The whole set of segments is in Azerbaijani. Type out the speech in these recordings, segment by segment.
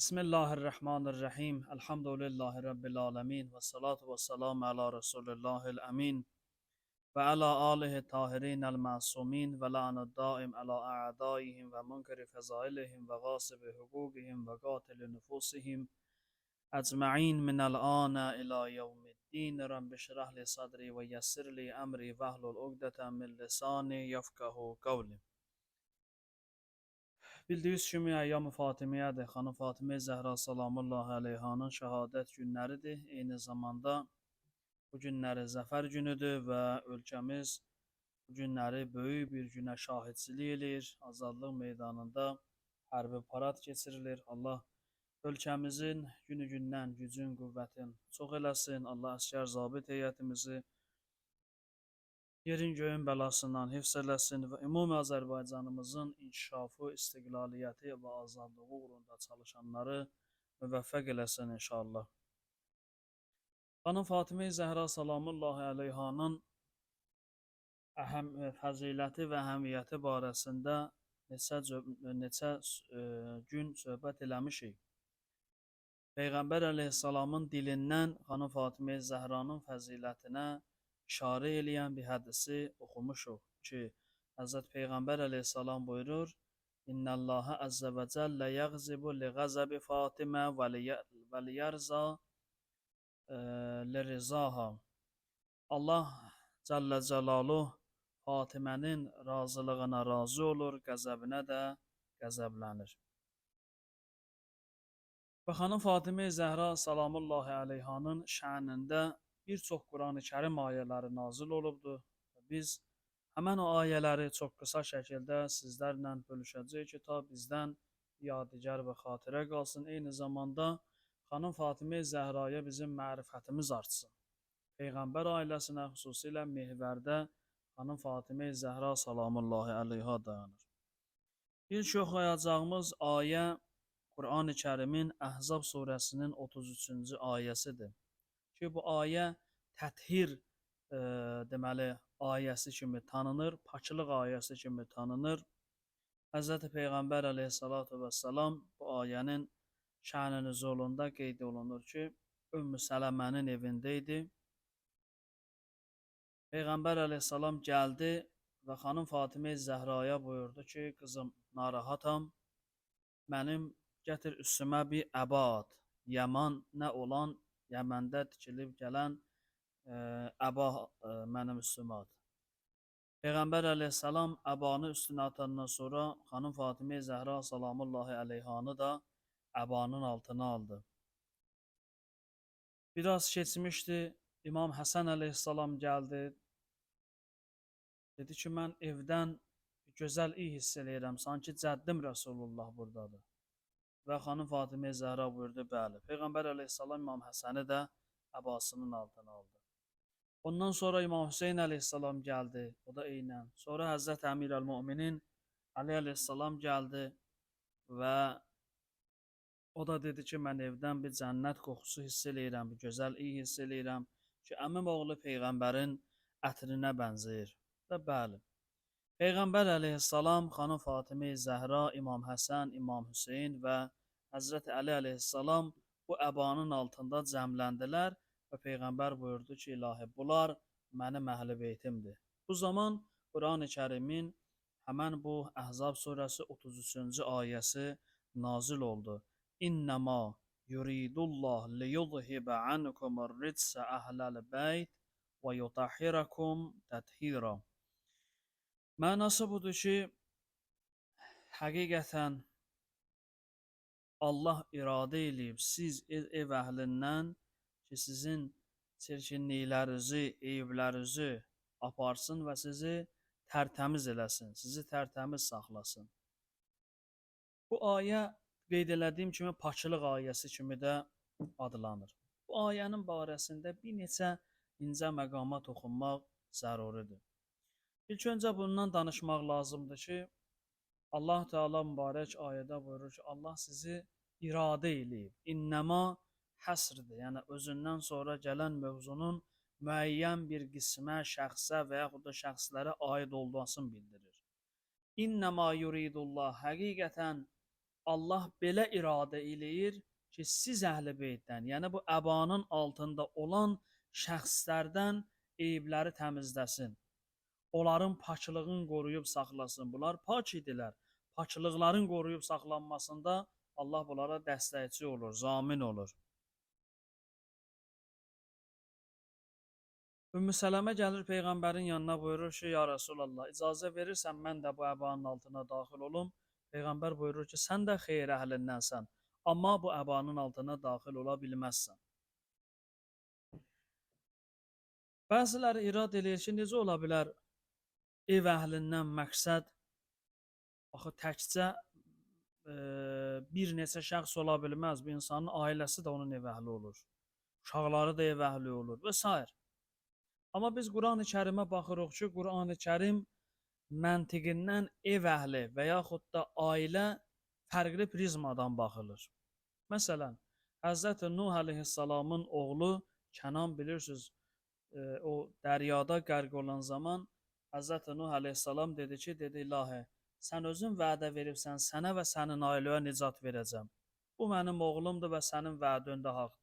Bismillahirrahmanirrahim. Elhamdülillahi Rabbil alemin. Ve salatu ve selamu ala Resulillahil emin. Ve ala alihi tahirin el masumin. Ve la'nu daim ala a'daihim ve munkeri fezailihim ve gasibi hukukihim ve gatili nufusihim. Ecma'in minel ana ila yevmiddin. Rabbi şrah li sadri ve yessir li emri ve ahlul ugdeten min lisani yefkahu kavli. Bildiyiniz kimi Əyyam-ı Fatimiyədir. Xanım Fatimə Zəhra salamullahi əleyhanın şəhadət günləridir. Eyni zamanda bu günləri zəfər günüdür və ölkəmiz bu günləri böyük bir günə şahidçilik eləyir. Azadlıq meydanında hərbi parad keçirilir. Allah ölkəmizin günü-gündən gücün, qüvvətin çox eləsin. Allah əsgər zabit heyətimizi yerin göyün bəlasından hifz eləsin və ümumi Azərbaycanımızın inkişafı, istiqlaliyyəti və azadlığı uğrunda çalışanları müvəffəq eləsin inşallah. Xanım Fatimə Zəhra salamullahi əleyhanın fəziləti və əhəmiyyəti barəsində neçə gün söhbət eləmişik. Peyğəmbər əleyhissalamın dilindən Xanım Fatimə Zəhranın fəzilətinə işarə eləyən bir hədisi oxumuşuq ki, Həzrət Peyğəmbər əleyhissalam buyurur: İnnəllahə əzzə və cəllə yəğzibu li qəzəbi Fatimə və liyərza lirizaha. Allah Cəllə Cəlaluhu Fatimənin razılığına razı olur, qəzəbinə də qəzəblənir. Və xanım Fatimə Zəhra salamullahi əleyhanın şənində bir çox Quran-ı Kərim ayələri nazil olubdur. Biz həmən o ayələri çox qısa şəkildə sizlərlə bölüşəcəyik ki, ta bizdən yadigar və xatirə qalsın. Eyni zamanda xanım Fatimə Zəhraya bizim mərifətimiz artsın. Peyğəmbər ailəsinə xüsusilə mehvərdə xanım Fatimə Zəhra salamullahi əleyha dayanır. İlk oxuyacağımız ayə Quran-ı Kərimin Əhzab surəsinin 33-cü ayəsidir. Ki bu ayə təthir deməli ayəsi kimi tanınır, paçlıq ayəsi kimi tanınır. Həzrəti Peyğəmbər əleyhissalatu vesselam bu ayənin şən-i nüzulunda qeyd olunur ki, Ümmü Sələmənin evində idi. Peyğəmbər əleyhissalam gəldi və xanım Fatimə Zəhraya buyurdu ki, qızım narahatam, mənim gətir üstümə bir əbad, Yaman nə olan Yəməndə tikilib gələn əba mənim üstümə at. Peyğəmbər əleyhissalam əbanı üstünə atandan sonra xanım Fatimə Zəhra salamullahi əleyhanı da əbanın altına aldı. Biraz keçmişdi, İmam Həsən əleyhissalam gəldi. Dedi ki, mən evdən gözəl iyi hiss eləyirəm, sanki cəddim Rəsulullah buradadır. Və xanım Fatimə Zəhra buyurdu, bəli. Peyğəmbər əleyhissalam İmam Həsəni də əbasının altına aldı. Ondan sonra İmam Hüseyin əleyhissalam gəldi, o da eynən. Sonra Həzrət Əmir əl-Müminin Əli əleyhissalam gəldi və o da dedi ki, mən evdən bir cənnət qoxusu hiss eləyirəm, bir gözəl iyi hiss eləyirəm ki, əmim oğlu Peyğəmbərin ətrinə bənzəyir. Və bəli. Peyğəmbər əleyhissalam, xanım Fatimə Zəhra, İmam Həsən, İmam Hüseyin və Həzrət Əli əleyhissalam bu əbanın altında cəmləndilər və Peyğəmbər buyurdu ki, ilahi, bunlar mənim əhl-i beytimdir. Bu zaman Quran-ı Kərimin həmən bu Əhzab surəsi 33-cü ayəsi nazil oldu. İnnəmə yuridullah liyudhibə ankumur ritsə əhləl beyt və yutahhirakum təthira. Mənası budur ki, həqiqətən Allah iradə eləyib siz ev əhlindən ki, sizin çirkinliklərinizi, eyiblərinizi aparsın və sizi tərtəmiz eləsin, sizi tərtəmiz saxlasın. Bu ayə qeyd elədiyim kimi paçlıq ayəsi kimi də adlanır. Bu ayənin barəsində bir neçə incə məqama toxunmaq zəruridir. İlk öncə bundan danışmaq lazımdır ki, Allah Teala mübarək ayədə buyurur ki, Allah sizi iradə eləyib. İnnəma həsrdir, yəni özündən sonra gələn mövzunun müəyyən bir qismə, şəxsə və yaxud da şəxslərə aid olmasını bildirir. İnnəma yuridullah, həqiqətən Allah belə iradə eləyir ki, siz əhl-i beytdən, yəni bu əbanın altında olan şəxslərdən eyibləri təmizləsin. Onların paklığını qoruyub saxlasın. Bunlar pak idilər. Paklıqların qoruyub saxlanmasında Allah bunlara dəstəkçi olur, zamin olur. Ümmü Sələmə gəlir Peyğəmbərin yanına, buyurur ki, ya Rasulallah, icazə verirsən mən də bu əbanın altına daxil olum. Peyğəmbər buyurur ki, sən də xeyir əhlindənsən, amma bu əbanın altına daxil ola bilməzsən. Bəziləri irad eləyir ki, necə ola bilər ev əhlindən məqsəd axı təkcə bir neçə şəxs ola bilməz. Bu insanın ailəsi də onun ev əhli olur. Uşaqları da ev əhli olur və s. Amma biz Quran-ı Kərimə baxırıq ki, Quran-ı Kərim məntiqindən ev əhli və yaxud da ailə fərqli prizmadan baxılır. Məsələn, Həzrəti Nuh əleyhissalamın oğlu Kənan bilirsiniz, o dəryada qərq olan zaman Həzrəti Nuh əleyhissalam dedi ki, dedi ilahi, sən özün vədə veribsən, sənə və sənin ailəyə nicat verəcəm. Bu mənim oğlumdur və sənin vədin də haqdır.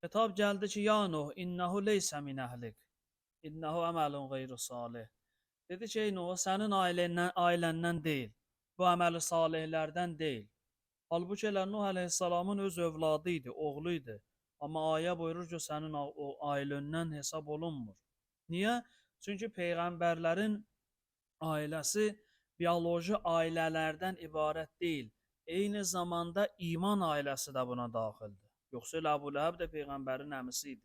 Xətab gəldi ki, ya Nuh, innehu leysə min əhlik, innehu əməlun qeyru salih. Dedi ki, ey Nuh, sənin ailəndən deyil, bu əməli salihlərdən deyil. Halbuki elə Nuh əleyhissalamın öz övladı idi, oğlu idi. Amma ayə buyurur ki, sənin o ailəndən hesab olunmur. Niyə? Çünki peyğəmbərlərin ailəsi bioloji ailələrdən ibarət deyil. Eyni zamanda iman ailəsi də buna daxildir. Yoxsa elə Əbu Ləhəb də peyğəmbərin əmisi idi.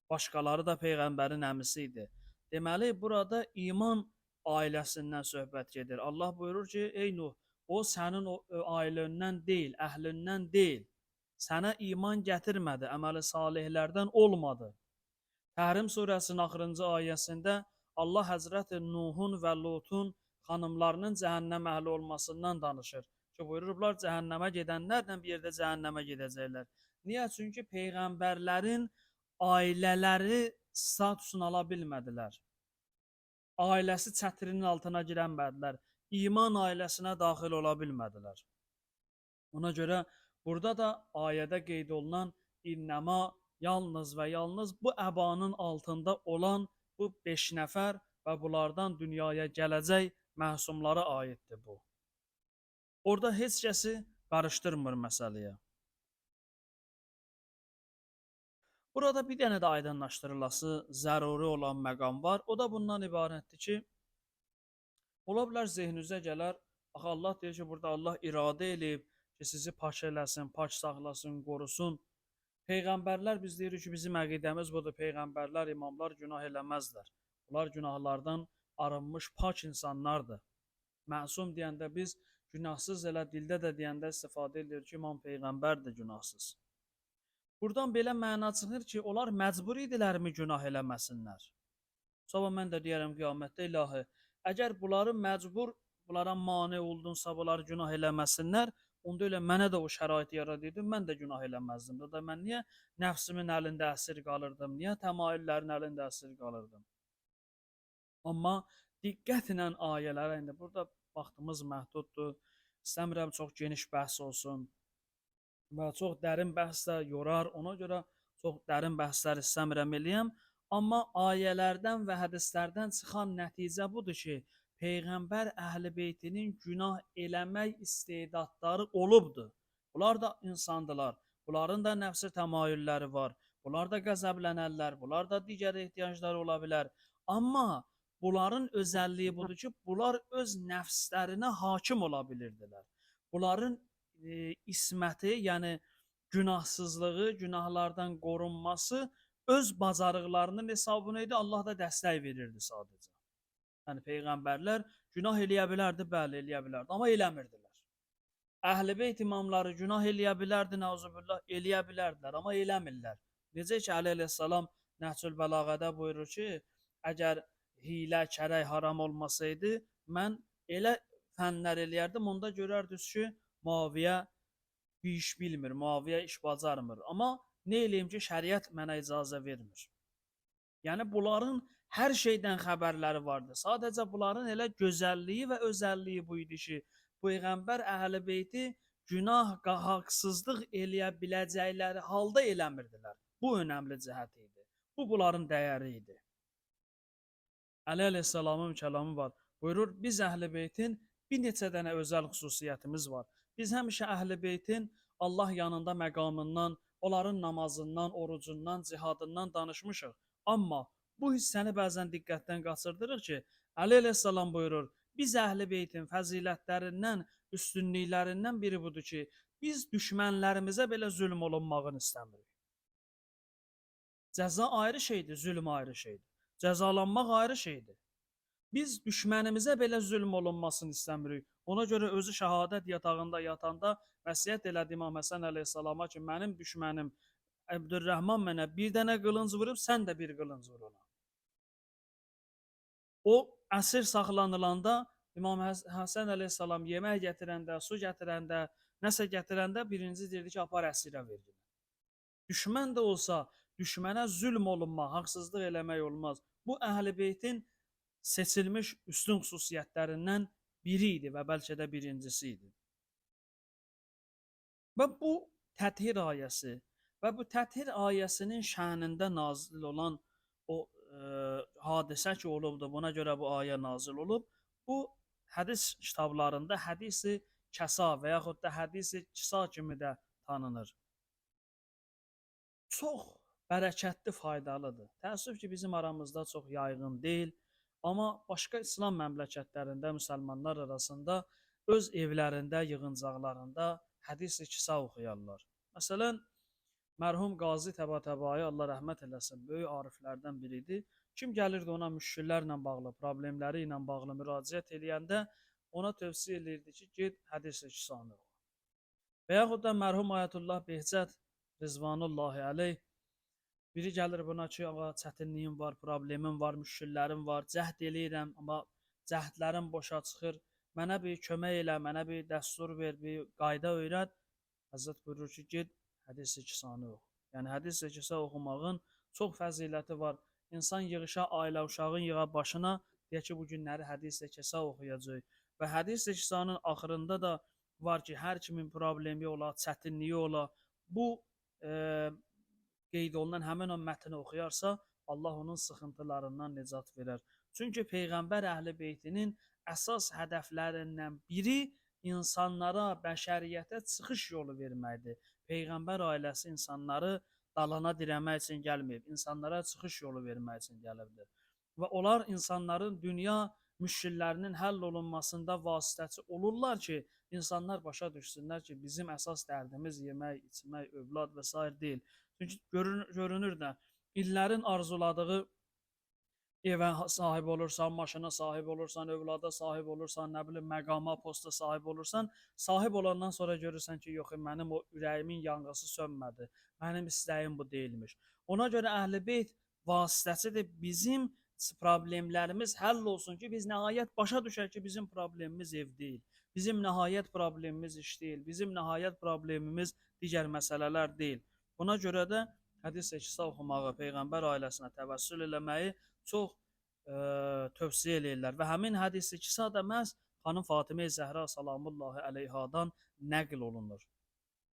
Başqaları da peyğəmbərin əmisi idi. Deməli, burada iman ailəsindən söhbət gedir. Allah buyurur ki, ey Nuh, o sənin ailəndən deyil, əhlindən deyil. Sənə iman gətirmədi, əməli salihlərdən olmadı. Təhrim surəsinin axırıncı ayəsində Allah Həzrəti Nuhun və Lutun xanımlarının cəhənnəm əhli olmasından danışır. Ki, buyururlar, cəhənnəmə gedənlərlə bir yerdə cəhənnəmə gedəcəklər. Niyə? Çünki peyğəmbərlərin ailələri statusunu ala bilmədilər. Ailəsi çətirinin altına girənmədilər. İman ailəsinə daxil ola bilmədilər. Ona görə burada da ayədə qeyd olunan innəma yalnız və yalnız bu əbanın altında olan bu 5 nəfər və bunlardan dünyaya gələcək məsumlara aiddir bu. Orada heç kəsi qarışdırmır məsələyə. Burada bir dənə də aydınlaşdırılması zəruri olan məqam var. O da bundan ibarətdir ki, ola bilər zehninizə gələr, axı Allah deyir ki, burada Allah iradə eləyib ki, sizi pak eləsin, pak saxlasın, qorusun. Peyğəmbərlər biz deyirik ki, bizim əqidəmiz budur, peyğəmbərlər, imamlar günah eləməzlər. Bunlar günahlardan arınmış pak insanlardır. Məsum deyəndə biz günahsız elə dildə də deyəndə istifadə edilir ki, imam peyğəmbər də günahsız. Buradan belə məna çıxır ki, onlar məcbur idilərmi günah eləməsinlər? Sonra mən də deyərəm qiyamətdə ilahi, əgər bunları məcbur, bunlara mane oldunsa, bunlar günah eləməsinlər, onda elə mənə də o şəraiti yaradıydım, mən də günah eləməzdim. Da mən niyə nəfsimin əlində əsir qalırdım, niyə təmayüllərin əlində əsir qalırdım? Amma diqqətlə ayələrə, indi burada vaxtımız məhduddur, istəmirəm çox geniş bəhs olsun. Və çox dərin bəhslər yorar, ona görə çox dərin bəhslər istəmirəm eləyəm. Amma ayələrdən və hədislərdən çıxan nəticə budur ki, Peyğəmbər əhl-i beytinin günah eləmək istedadları olubdur. Bunlar da insandılar, bunların da nəfsi təmayülləri var, bunlar da qəzəblənərlər, bunlar da digər ehtiyacları ola bilər. Amma bunların özəlliyi budur ki, bunlar öz nəfslərinə hakim ola bilirdilər. Bunların isməti, yəni günahsızlığı, günahlardan qorunması öz bacarıqlarının hesabına idi, Allah da dəstək verirdi sadəcə. Yəni peyğəmbərlər günah eləyə bilərdi, bəli eləyə bilərdi, amma eləmirdilər. Əhl-i beyt imamları günah eləyə bilərdi, nəuzubillah, eləyə bilərdilər, amma eləmirlər. Necə ki, Əli əleyhissalam Nəhcül Bəlağədə buyurur ki, əgər hilə, kərək haram olmasaydı, mən elə fənlər eləyərdim, onda görərdiniz ki, Muaviyə bir iş bilmir, Muaviyə iş bacarmır. Amma nə eləyim ki, şəriət mənə icazə vermir. Yəni, bunların hər şeydən xəbərləri vardı. Sadəcə bunların elə gözəlliyi və özəlliyi bu idi ki, Peyğəmbər Əhl-i-Beyti günah, haqsızlıq eləyə biləcəkləri halda eləmirdilər. Bu önəmli cəhət idi. Bu bunların dəyəri idi. Əli əleyhissalamın kəlamı var. Buyurur, biz Əhl-i-Beytin bir neçə dənə özəl xüsusiyyətimiz var. Biz həmişə Əhl-i-Beytin Allah yanında məqamından, onların namazından, orucundan, cihadından danışmışıq. Amma bu hissəni bəzən diqqətdən qaçırdırıq ki, Əli əleyhissalam buyurur, biz Əhl-i-Beytin fəzilətlərindən, üstünlüklərindən biri budur ki, biz düşmənlərimizə belə zülm olunmağını istəmirik. Cəza ayrı şeydir, zülm ayrı şeydir. Cəzalanmaq ayrı şeydir. Biz düşmənimizə belə zülm olunmasını istəmirik. Ona görə özü şəhadət yatağında yatanda vəsiyyət elədi İmam Həsən əleyhissalama ki, mənim düşmənim Əbdürrəhman mənə bir dənə qılınc vurub, sən də bir qılınc vur ona. O əsir saxlanılanda İmam Həsən əleyhissalam yemək gətirəndə, su gətirəndə, nəsə gətirəndə birinci deyirdi ki, apar əsirə verin. Düşmən də olsa düşmənə zülm olunma, haqsızlıq eləmək olmaz. Bu Əhl-i-Beytin seçilmiş üstün xüsusiyyətlərindən biri idi və bəlkə də birincisi idi. Və bu təthir ayəsi və bu təthir ayəsinin şənində nazil olan o hadisə ki olubdur, buna görə bu ayə nazil olub, bu hədis kitablarında hədisi kəsa və yaxud da hədisi kisa kimi də tanınır. Çox bərəkətli, faydalıdır. Təəssüf ki, bizim aramızda çox yayğın deyil, amma başqa İslam məmləkətlərində müsəlmanlar arasında öz evlərində, yığıncaqlarında hədis-i kisa oxuyarlar. Məsələn, mərhum Qazi Təbatəbai, Allah rəhmət eləsin, böyük ariflərdən biridir. Kim gəlirdi ona müşkillərlə bağlı, problemləri ilə bağlı müraciət eləyəndə ona tövsiyə edirdi ki, get hədis-i kisanı oxu. Və yaxud da mərhum Ayətullah Behçət Rizvanullahi əleyh biri gəlir buna ki, ağa çətinliyim var, problemim var, müşkillərim var, cəhd eləyirəm, amma cəhdlərim boşa çıxır. Mənə bir kömək elə, mənə bir dəstur ver, bir qayda öyrət. Həzrət buyurur ki, get hədis-i kisanı oxu. Yəni hədis-i kisa oxumağın çox fəziləti var. İnsan yığışa, ailə uşağın yığa başına, deyə ki, bu günləri hədis-i kisa oxuyacaq. Və hədis-i kisanın axırında da var ki, hər kimin problemi ola, çətinliyi ola, bu qeyd olunan həmin o mətni oxuyarsa, Allah onun sıxıntılarından nicat verər. Çünki Peyğəmbər Əhl-i-Beytinin əsas hədəflərindən biri insanlara, bəşəriyyətə çıxış yolu verməkdir. Peyğəmbər ailəsi insanları dalana dirəmək üçün gəlməyib, insanlara çıxış yolu vermək üçün gəlibdir. Və onlar insanların dünya müşkillərinin həll olunmasında vasitəçi olurlar ki, insanlar başa düşsünlər ki, bizim əsas dərdimiz yemək, içmək, övlad və s. deyil. Çünki görünür də, illərin arzuladığı evə sahib olursan, maşına sahib olursan, övlada sahib olursan, nə bilim, məqama, posta sahib olursan, sahib olandan sonra görürsən ki, yox, mənim o ürəyimin yanğısı sönmədi, mənim istəyim bu deyilmiş. Ona görə Əhl-i-Beyt vasitəsidir, bizim problemlərimiz həll olsun ki, biz nəhayət başa düşək ki, bizim problemimiz ev deyil, bizim nəhayət problemimiz iş deyil, bizim nəhayət problemimiz digər məsələlər deyil. Buna görə də hədis-i kisa oxumağı, Peyğəmbər ailəsinə təvəssül eləməyi çox tövsiyə eləyirlər. Və həmin hədis-i kisa da məhz xanım Fatimə Zəhra salamullahi əleyhadan nəql olunur.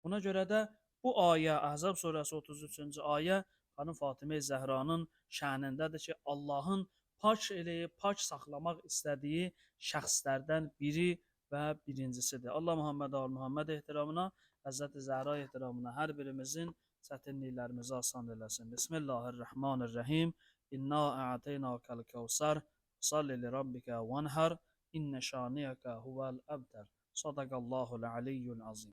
Buna görə də bu ayə, Əhzab surəsi 33-cü ayə xanım Fatimə Zəhranın şənindədir ki, Allahın pak eləyib, pak saxlamaq istədiyi şəxslərdən biri və birincisidir. Allah Muhammed Muhammed ehtiramına, Həzrəti Zəhra ehtiramına hər birimizin çətinliklərimizi asan eləsin. Bismillahirrahmanirrahim. İnna a'teynakal kevsar. Salli li rabbika vanhar. İnne şaniyaka huvel abtar. Sadaqallahul aliyyul azim.